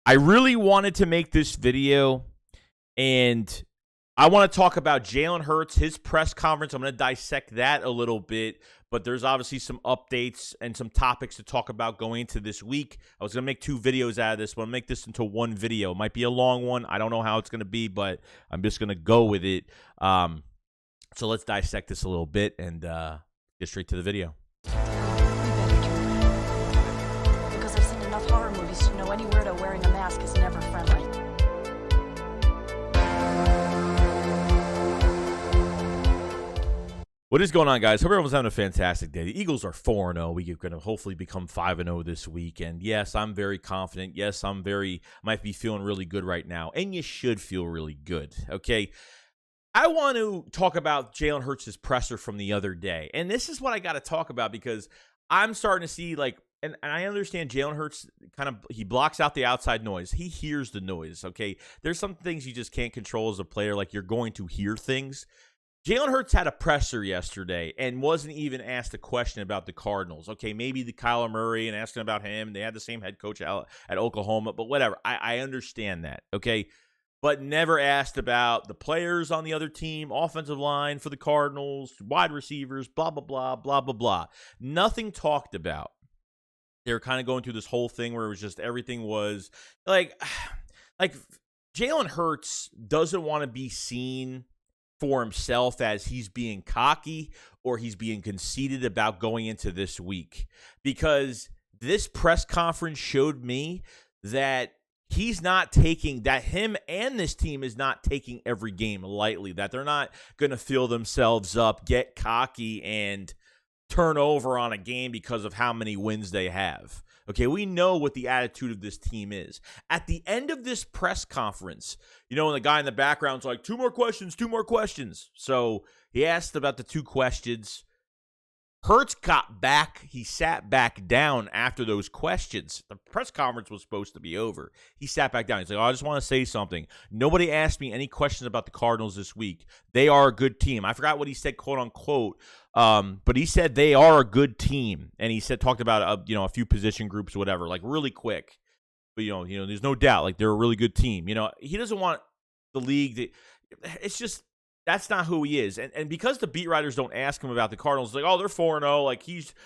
I really wanted to make this video, and I want to talk about Jalen Hurts, his press conference. I'm going to dissect that a little bit, but there's obviously some updates and some topics to talk about going into this week. I was going to make 2 videos out of this, but I'll make this into 1 video. It might be a long one. I don't know how it's going to be, but I'm just going to go with it. So let's dissect this a little bit and get straight to the video. Because I've seen enough horror movies to know any weirdo wearing a mask is never friendly. What is going on, guys? Hope everyone's having a fantastic day. The Eagles are 4-0. We're going to hopefully become 5-0 this week. And yes, I'm very confident. Yes, might be feeling really good right now. And you should feel really good, okay? I want to talk about Jalen Hurts' presser from the other day. And this is what I got to talk about because I'm starting to see, like, and I understand Jalen Hurts he blocks out the outside noise. He hears the noise, okay? There's some things you just can't control as a player, like you're going to hear things. Jalen Hurts had a presser yesterday and wasn't even asked a question about the Cardinals. Okay, maybe the Kyler Murray and asking about him. They had the same head coach out at Oklahoma, but whatever. I understand that, okay? But never asked about the players on the other team, offensive line for the Cardinals, wide receivers, blah, blah, blah, blah, blah, blah. Nothing talked about. They were kind of going through this whole thing where it was just everything was like Jalen Hurts doesn't want to be seen for himself as he's being cocky or he's being conceited about going into this week, because this press conference showed me that he's not taking, that him and this team is not taking every game lightly, that they're not going to fill themselves up, get cocky, and turn over on a game because of how many wins they have. Okay, we know what the attitude of this team is. At the end of this press conference, you know, when the guy in the background's like, 2 more questions, 2 more questions. So he asked about the 2 questions. Hurts got back. He sat back down after those questions. The press conference was supposed to be over. He sat back down. He's like, I just want to say something. Nobody asked me any questions about the Cardinals this week. They are a good team. I forgot what he said, quote unquote. But he said they are a good team. And he talked about, a few position groups or whatever, like really quick. But, there's no doubt, like they're a really good team. He doesn't want the league it's just, that's not who he is. And because the beat writers don't ask him about the Cardinals, like, oh, they're 4-0, like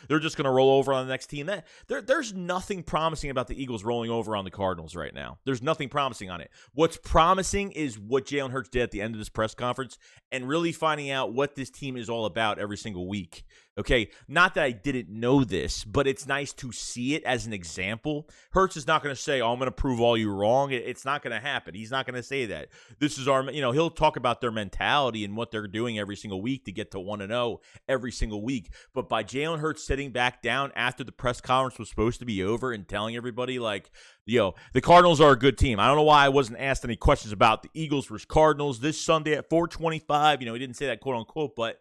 they're just going to roll over on the next team. There's nothing promising about the Eagles rolling over on the Cardinals right now. There's nothing promising on it. What's promising is what Jalen Hurts did at the end of this press conference and really finding out what this team is all about every single week. Okay, not that I didn't know this, but it's nice to see it as an example. Hurts is not going to say, oh, I'm going to prove all you wrong. It's not going to happen. He's not going to say that. This is our, he'll talk about their mentality and what they're doing every single week to get to 1-0 every single week. But by Jalen Hurts sitting back down after the press conference was supposed to be over and telling everybody, like, the Cardinals are a good team. I don't know why I wasn't asked any questions about the Eagles versus Cardinals this Sunday at 4:25. He didn't say that, quote unquote, but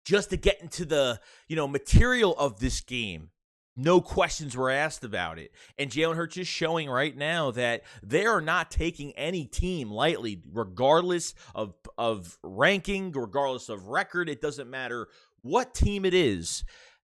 just to get into the, material of this game, no questions were asked about it. And Jalen Hurts is showing right now that they are not taking any team lightly, regardless of ranking, regardless of record. It doesn't matter what team it is.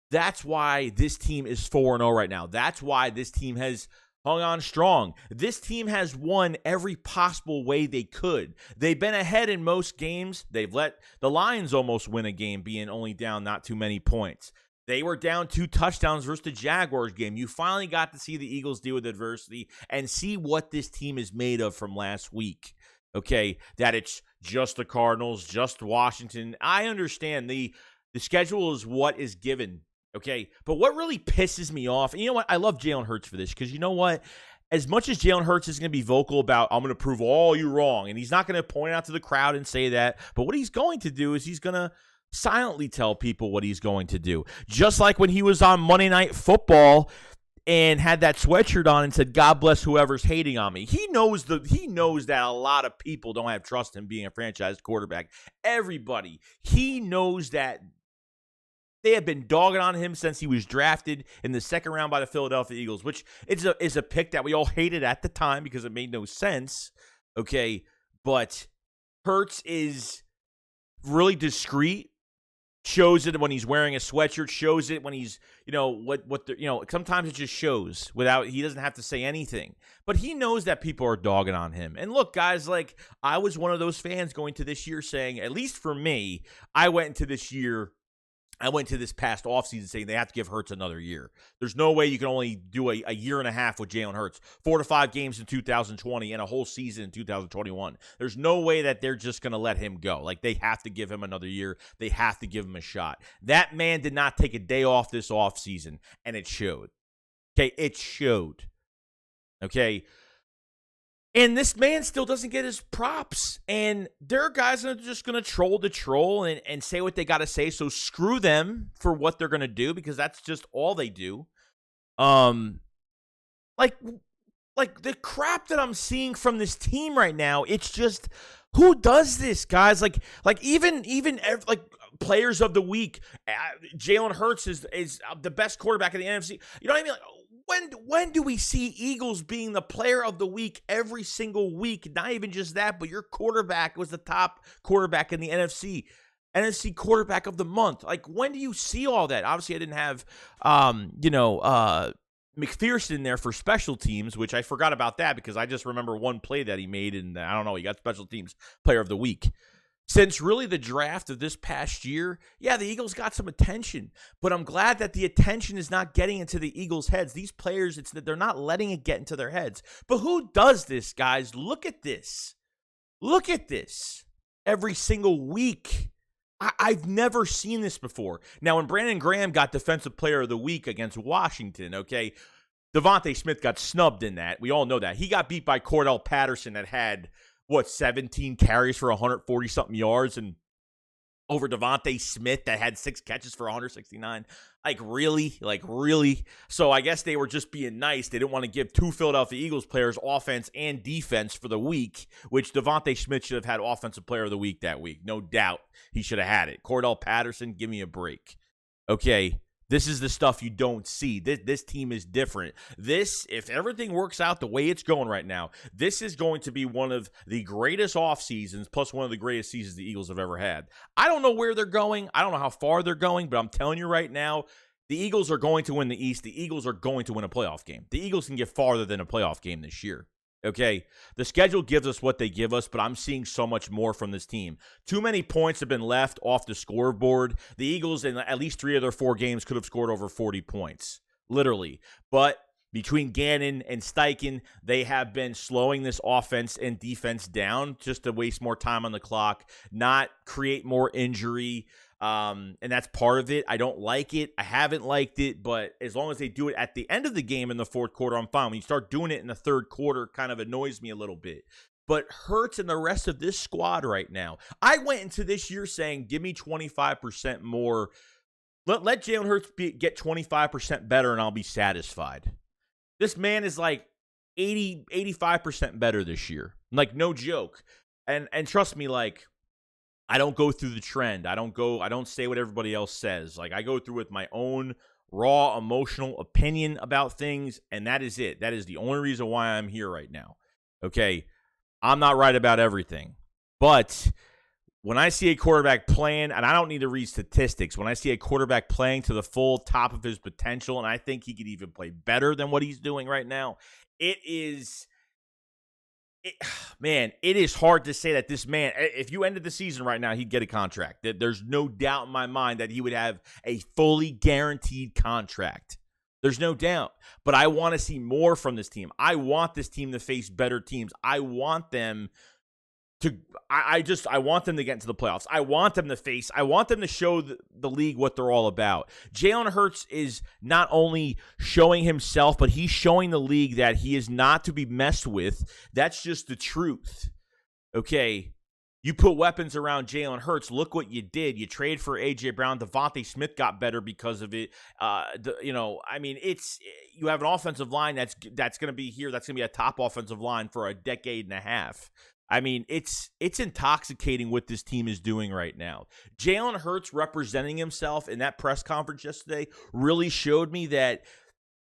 That's why this team is 4-0 right now. That's why this team has hung on strong. This team has won every possible way they could. They've been ahead in most games. They've let the Lions almost win a game, being only down not too many points. They were down 2 touchdowns versus the Jaguars game. You finally got to see the Eagles deal with adversity and see what this team is made of from last week. Okay, that it's just the Cardinals, just Washington. I understand the schedule is what is given. Okay, but what really pisses me off, and you know what? I love Jalen Hurts for this, because you know what? As much as Jalen Hurts is going to be vocal about, I'm going to prove all you wrong, and he's not going to point out to the crowd and say that, but what he's going to do is he's going to silently tell people what he's going to do. Just like when he was on Monday Night Football and had that sweatshirt on and said, God bless whoever's hating on me. He knows that a lot of people don't have trust in being a franchise quarterback. Everybody. He knows that they have been dogging on him since he was drafted in the 2nd round by the Philadelphia Eagles, which is a pick that we all hated at the time because it made no sense. Okay, but Hurts is really discreet. shows it when he's wearing a sweatshirt, shows it when he's, sometimes it just shows without, he doesn't have to say anything. But he knows that people are dogging on him. And look, guys, like, I was one of those fans going to this year saying, at least for me, I went into this past offseason saying they have to give Hurts another year. There's no way you can only do a year and a half with Jalen Hurts. 4 to 5 games in 2020 and a whole season in 2021. There's no way that they're just going to let him go. Like, they have to give him another year. They have to give him a shot. That man did not take a day off this offseason, and it showed. Okay, it showed. Okay, and this man still doesn't get his props. And there are guys that are just going to troll the troll and say what they got to say. So screw them for what they're going to do, because that's just all they do. Like the crap that I'm seeing from this team right now, it's just, who does this, guys? Like even like players of the week, Jalen Hurts is the best quarterback in the NFC. You know what I mean? Like, when do we see Eagles being the player of the week every single week? Not even just that, but your quarterback was the top quarterback in the NFC quarterback of the month. Like, when do you see all that? Obviously, I didn't have, McPherson there for special teams, which I forgot about that because I just remember one play that he made, and I don't know, he got special teams player of the week. Since really the draft of this past year, yeah, the Eagles got some attention, but I'm glad that the attention is not getting into the Eagles' heads. These players, it's that they're not letting it get into their heads. But who does this, guys? Look at this. Look at this every single week. I've never seen this before. Now, when Brandon Graham got Defensive Player of the Week against Washington, okay, Devontae Smith got snubbed in that. We all know that. He got beat by Cordell Patterson that had, 17 carries for 140-something yards, and over Devontae Smith that had 6 catches for 169. Like, really? So I guess they were just being nice. They didn't want to give 2 Philadelphia Eagles players offense and defense for the week, which Devontae Smith should have had Offensive Player of the Week that week. No doubt he should have had it. Cordell Patterson, give me a break. Okay, this is the stuff you don't see. This team is different. If everything works out the way it's going right now, this is going to be one of the greatest off seasons, plus one of the greatest seasons the Eagles have ever had. I don't know where they're going. I don't know how far they're going, but I'm telling you right now, the Eagles are going to win the East. The Eagles are going to win a playoff game. The Eagles can get farther than a playoff game this year. Okay, the schedule gives us what they give us, but I'm seeing so much more from this team. Too many points have been left off the scoreboard. The Eagles, in at least 3 of their 4 games, could have scored over 40 points, literally. But between Gannon and Steichen, they have been slowing this offense and defense down just to waste more time on the clock, not create more injury. And that's part of it. I don't like it. I haven't liked it, but as long as they do it at the end of the game in the fourth quarter, I'm fine. When you start doing it in the third quarter, it kind of annoys me a little bit. But Hurts and the rest of this squad right now, I went into this year saying, give me 25% more. Let Jalen Hurts get 25% better, and I'll be satisfied. This man is like 85% better this year. Like, no joke. And trust me, like, I don't go through the trend. I don't say what everybody else says. Like, I go through with my own raw emotional opinion about things, and that is it. That is the only reason why I'm here right now. Okay, I'm not right about everything, but when I see a quarterback playing, and I don't need to read statistics, when I see a quarterback playing to the full top of his potential, and I think he could even play better than what he's doing right now, it is hard to say that this man, if you ended the season right now, he'd get a contract. There's no doubt in my mind that he would have a fully guaranteed contract. There's no doubt. But I want to see more from this team. I want this team to face better teams. I want them to I want them to get into the playoffs. I want them to show the league what they're all about. Jalen Hurts is not only showing himself, but he's showing the league that he is not to be messed with. That's just the truth. Okay, you put weapons around Jalen Hurts. Look what you did. You trade for A.J. Brown. Devontae Smith got better because of it. You have an offensive line that's going to be here. That's going to be a top offensive line for a decade and a half. I mean, it's intoxicating what this team is doing right now. Jalen Hurts representing himself in that press conference yesterday really showed me that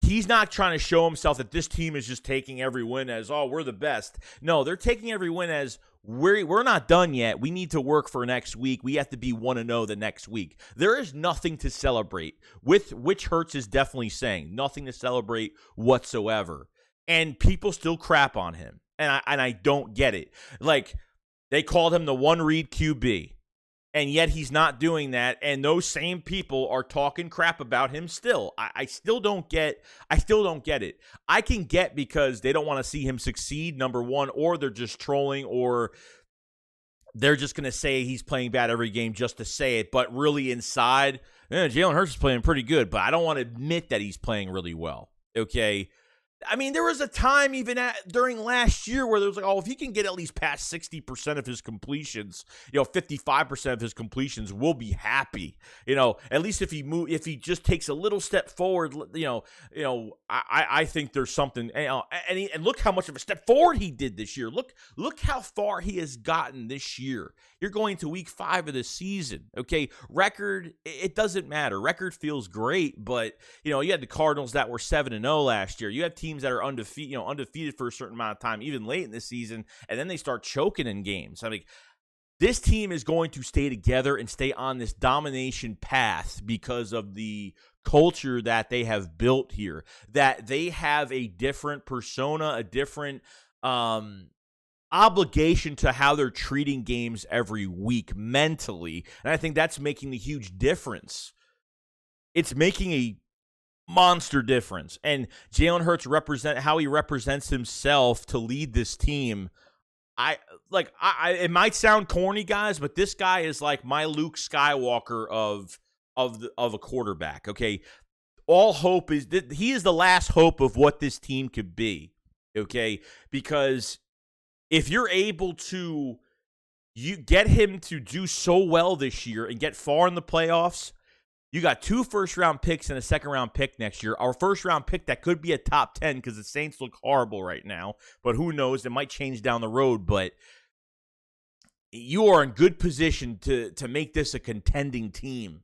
he's not trying to show himself that this team is just taking every win as, oh, we're the best. No, they're taking every win as we're not done yet. We need to work for next week. We have to be 1-0 the next week. There is nothing to celebrate, with which Hurts is definitely saying. Nothing to celebrate whatsoever. And people still crap on him. And I don't get it. Like, they called him the one-read QB. And yet he's not doing that, and those same people are talking crap about him still. I still don't get it. I can get because they don't want to see him succeed, number one, or they're just trolling, or they're just going to say he's playing bad every game just to say it. But really inside, Jalen Hurts is playing pretty good, but I don't want to admit that he's playing really well, okay? I mean, there was a time even during last year where there was like, oh, if he can get at least past 60% of his completions, 55% of his completions, we'll be happy. At least if he just takes a little step forward, I think there's something. And look how much of a step forward he did this year. Look how far he has gotten this year. You're going to week 5 of the season, okay? Record, it doesn't matter. Record feels great, but you had the Cardinals that were 7-0 last year. You have teams that are undefeated for a certain amount of time, even late in the season, and then they start choking in games. I mean, this team is going to stay together and stay on this domination path because of the culture that they have built here, that they have a different persona, a different obligation to how they're treating games every week mentally. And I think that's making the huge difference. It's making a monster difference. And Jalen Hurts how he represents himself to lead this team. It might sound corny, guys, but this guy is like my Luke Skywalker of a quarterback. Okay. All hope is that he is the last hope of what this team could be. Okay. Because if you're able to get him to do so well this year and get far in the playoffs, you got 2 first-round picks and a second-round pick next year. Our first-round pick that could be a top 10 because the Saints look horrible right now. But who knows? It might change down the road. But you are in good position to make this a contending team.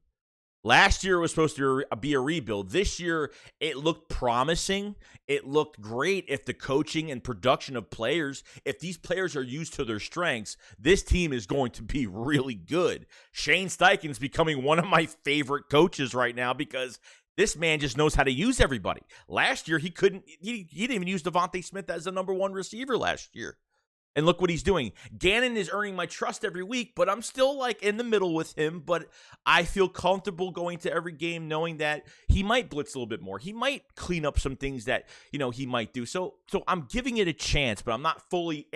Last year was supposed to be a rebuild. This year, it looked promising. It looked great if the coaching and production of players, if these players are used to their strengths, this team is going to be really good. Shane Steichen's becoming one of my favorite coaches right now because this man just knows how to use everybody. Last year, he didn't even use Devontae Smith as the number 1 receiver last year. And look what he's doing. Gannon is earning my trust every week, but I'm still like in the middle with him. But I feel comfortable going to every game knowing that he might blitz a little bit more. He might clean up some things that, he might do. So I'm giving it a chance, but I'm not fully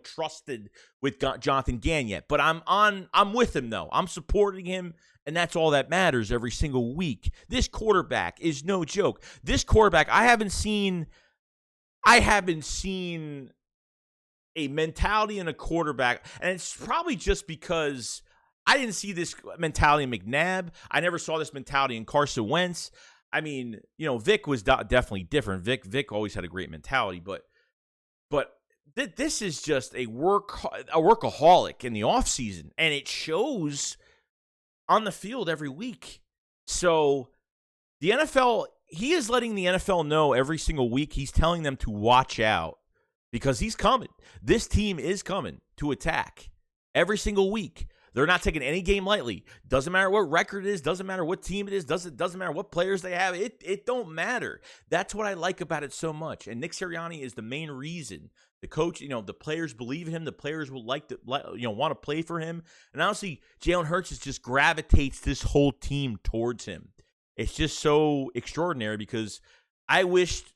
trusted with Jonathan Gannon yet. But I'm with him though. I'm supporting him, and that's all that matters every single week. This quarterback is no joke. This quarterback, I haven't seen a mentality in a quarterback, and it's probably just because I didn't see this mentality in McNabb. I never saw this mentality in Carson Wentz. I mean, Vic was definitely different. Vic always had a great mentality, but this is just a workaholic in the offseason, and it shows on the field every week. So the NFL, he is letting the NFL know every single week. He's telling them to watch out. Because he's coming. This team is coming to attack every single week. They're not taking any game lightly. Doesn't matter what record it is. Doesn't matter what team it is. Doesn't matter what players they have. It don't matter. That's what I like about it so much. And Nick Sirianni is the main reason. The coach, the players believe in him. The players will want to play for him. And honestly, Jalen Hurts just gravitates this whole team towards him. It's just so extraordinary because I wished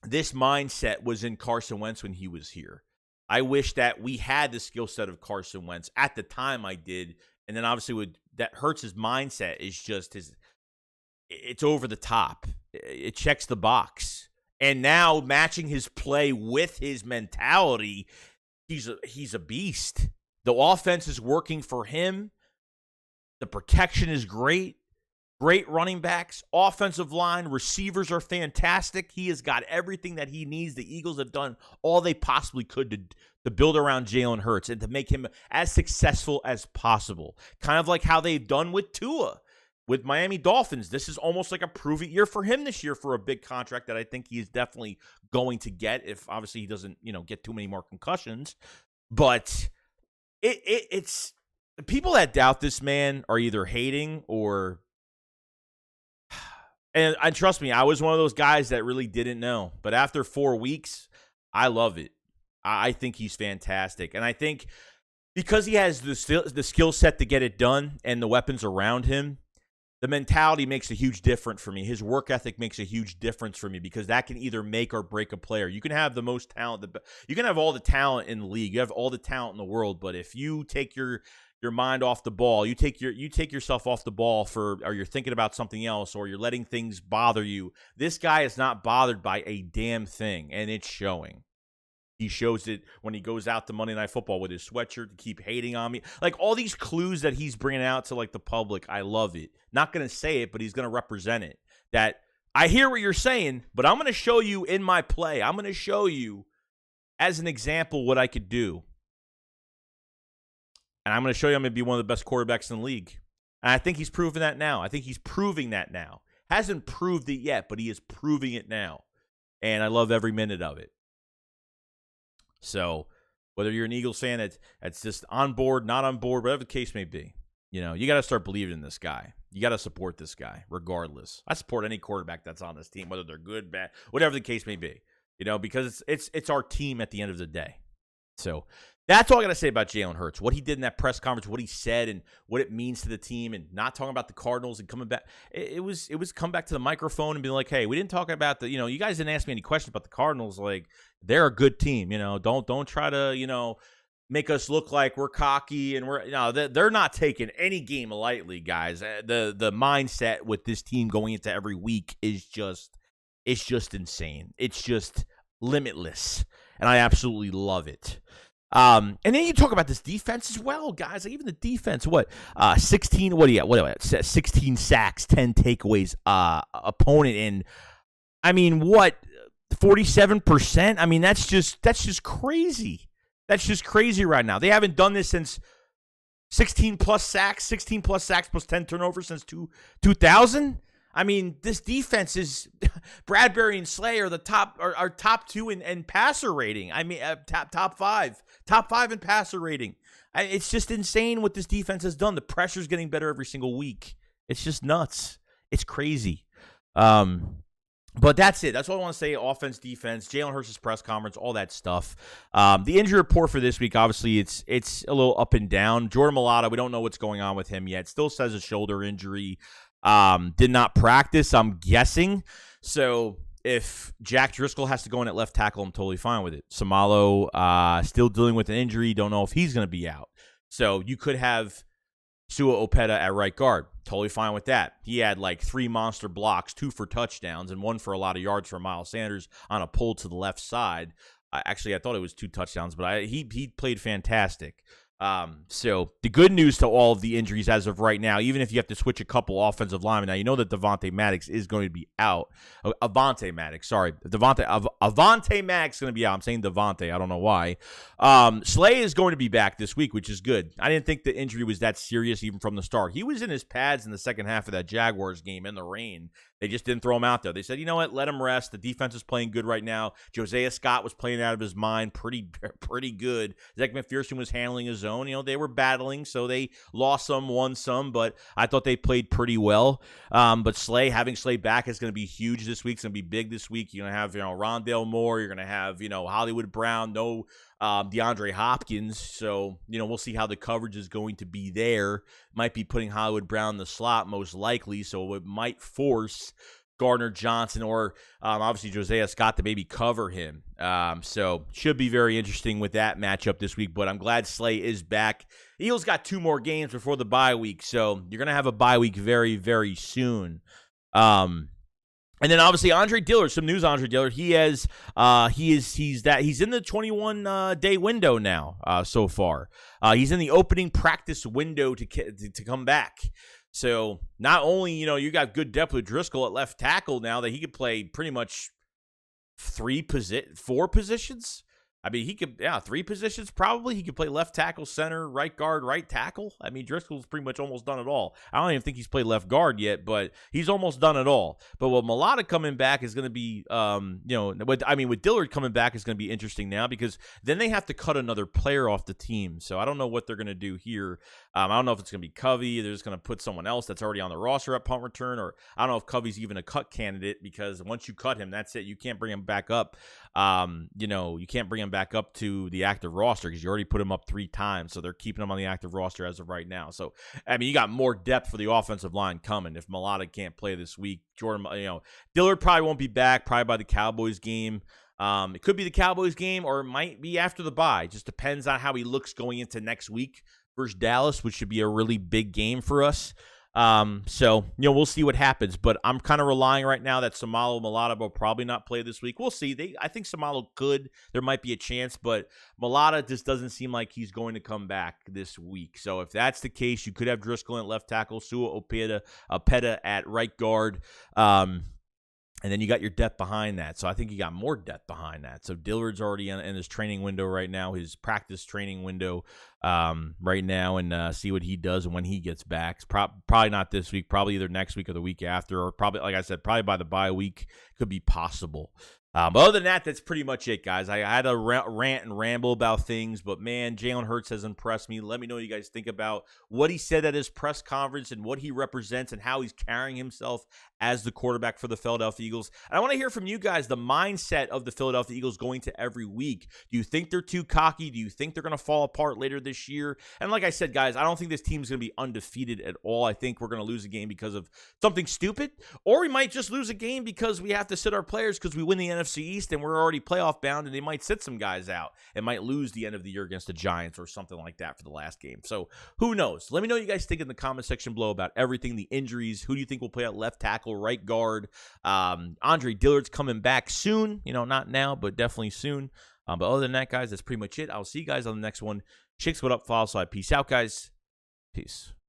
this mindset was in Carson Wentz when he was here. I wish that we had the skill set of Carson Wentz. At the time I did. And then obviously that Hurts' mindset is just it's over the top. It checks the box. And now matching his play with his mentality, he's a beast. The offense is working for him. The protection is great. Great running backs, offensive line, receivers are fantastic. He has got everything that he needs. The Eagles have done all they possibly could to build around Jalen Hurts and to make him as successful as possible. Kind of like how they've done with Tua. with Miami Dolphins, this is almost like a prove-it year for him this year for a big contract that I think he is definitely going to get if obviously he doesn't, get too many more concussions. But it's the people that doubt this man are either hating or and trust me, I was one of those guys that really didn't know. But after 4 weeks, I love it. I think he's fantastic. And I think because he has the skill set to get it done and the weapons around him, the mentality makes a huge difference for me. His work ethic makes a huge difference for me because that can either make or break a player. You can have the most talent. You can have all the talent in the league. You have all the talent in the world. But if you take your mind off the ball, you take yourself off the ball or you're thinking about something else, or you're letting things bother you. This guy is not bothered by a damn thing, and it's showing. He shows it when he goes out to Monday Night Football with his sweatshirt to keep hating on me. Like all these clues that he's bringing out to like the public, I love it. Not going to say it, but he's going to represent it. That I hear what you're saying, but I'm going to show you in my play. I'm going to show you as an example what I could do. And I'm going to show you I'm going to be one of the best quarterbacks in the league. And I think he's proving that now. I think he's proving that now. Hasn't proved it yet, but he is proving it now. And I love every minute of it. So whether you're an Eagles fan that's just on board, not on board, whatever the case may be, you got to start believing in this guy. You got to support this guy regardless. I support any quarterback that's on this team, whether they're good, bad, whatever the case may be, because it's our team at the end of the day. So that's all I got to say about Jalen Hurts, what he did in that press conference, what he said, and what it means to the team, and not talking about the Cardinals and coming back. It was come back to the microphone and be like, hey, we didn't talk about you guys didn't ask me any questions about the Cardinals. Like, they're a good team. Don't try to, make us look like we're cocky and they're not taking any game lightly, guys. The mindset with this team going into every week is just insane. It's just limitless, and I absolutely love it. And then you talk about this defense as well, guys. Like even the defense, 16, 16 sacks, 10 takeaways, opponent in, 47%? I mean, that's just crazy. That's just crazy right now. They haven't done this since 16 plus sacks plus 10 turnovers since 2000. I mean, this defense is Bradbury and Slay are the top two in passer rating. Top five in passer rating. It's just insane what this defense has done. The pressure's getting better every single week. It's just nuts. It's crazy. But that's it. That's all I want to say. Offense, defense, Jalen Hurts' press conference, all that stuff. The injury report for this week, obviously, it's a little up and down. Jordan Mailata, we don't know what's going on with him yet. Still says a shoulder injury. Did not practice, I'm guessing. So if Jack Driscoll has to go in at left tackle, I'm totally fine with it. Samalo still dealing with an injury. Don't know if he's going to be out. So you could have Sua Opeta at right guard. Totally fine with that. He had like 3 monster blocks, 2 for touchdowns, and 1 for a lot of yards for Miles Sanders on a pull to the left side. Actually, I thought it was 2 touchdowns, but he played fantastic. So the good news to all of the injuries as of right now, even if you have to switch a couple offensive linemen, now you know that Devontae Maddox is going to be out. Avonte Maddox, sorry. Avonte Maddox is going to be out. I'm saying Devontae. I don't know why. Slay is going to be back this week, which is good. I didn't think the injury was that serious even from the start. He was in his pads in the second half of that Jaguars game in the rain. They just didn't throw him out there. They said, you know what, let him rest. The defense is playing good right now. Josiah Scott was playing out of his mind pretty good. Zach McPherson was handling his own. They were battling, so they lost some, won some, but I thought they played pretty well. But having Slay back is going to be huge this week. It's going to be big this week. You're going to have, Rondale Moore. You're going to have, Hollywood Brown. No DeAndre Hopkins. So, we'll see how the coverage is going to be there. Might be putting Hollywood Brown in the slot most likely, so it might force Gardner Johnson or obviously Josiah Scott to maybe cover him. So should be very interesting with that matchup this week, but I'm glad Slay is back. Eagles got 2 more games before the bye week, so you're going to have a bye week very, very soon. And then obviously Andre Dillard, some news on Andre Dillard. He's in the 21 day window now so far. He's in the opening practice window to come back. So not only, you got good depth with Driscoll at left tackle now that he could play pretty much 4 positions. I mean, he could, 3 positions probably. He could play left tackle, center, right guard, right tackle. I mean, Driscoll's pretty much almost done it all. I don't even think he's played left guard yet, but he's almost done it all. But with Mulata coming back is going to be, with Dillard coming back is going to be interesting now because then they have to cut another player off the team. So I don't know what they're going to do here. I don't know if it's going to be Covey. They're just going to put someone else that's already on the roster at punt return, or I don't know if Covey's even a cut candidate because once you cut him, that's it. You can't bring him back up. You can't bring him back up to the active roster because you already put him up 3 times. So they're keeping him on the active roster as of right now. So, I mean, you got more depth for the offensive line coming if Mulata can't play this week. Dillard probably won't be back probably by the Cowboys game. It could be the Cowboys game or it might be after the bye. Just depends on how he looks going into next week versus Dallas, which should be a really big game for us. We'll see what happens, but I'm kind of relying right now that Samalo Mulata will probably not play this week. We'll see. I think Samalo could. There might be a chance, but Mulata just doesn't seem like he's going to come back this week. So if that's the case, you could have Driscoll at left tackle, Sua Opeta at right guard. And then you got your depth behind that. So I think you got more depth behind that. So Dillard's already in his training window right now, his practice training window right now, and see what he does and when he gets back. It's probably not this week, probably either next week or the week after, or probably, like I said, probably by the bye week could be possible. But other than that, that's pretty much it, guys. I had a rant and ramble about things, but man, Jalen Hurts has impressed me. Let me know what you guys think about what he said at his press conference and what he represents and how he's carrying himself as the quarterback for the Philadelphia Eagles. And I want to hear from you guys the mindset of the Philadelphia Eagles going to every week. Do you think they're too cocky? Do you think they're going to fall apart later this year? And like I said, guys, I don't think this team's going to be undefeated at all. I think we're going to lose a game because of something stupid, or we might just lose a game because we have to sit our players because we win the NFC East and we're already playoff bound, and they might sit some guys out and might lose the end of the year against the Giants or something like that for the last game. So who knows? Let me know what you guys think in the comment section below about everything, the injuries. Who do you think will play at left tackle, right guard? Andre Dillard's coming back soon. Not now, but definitely soon. But other than that, guys, that's pretty much it. I'll see you guys on the next one. SHAKESQUAD up, follow side. Peace out, guys. Peace.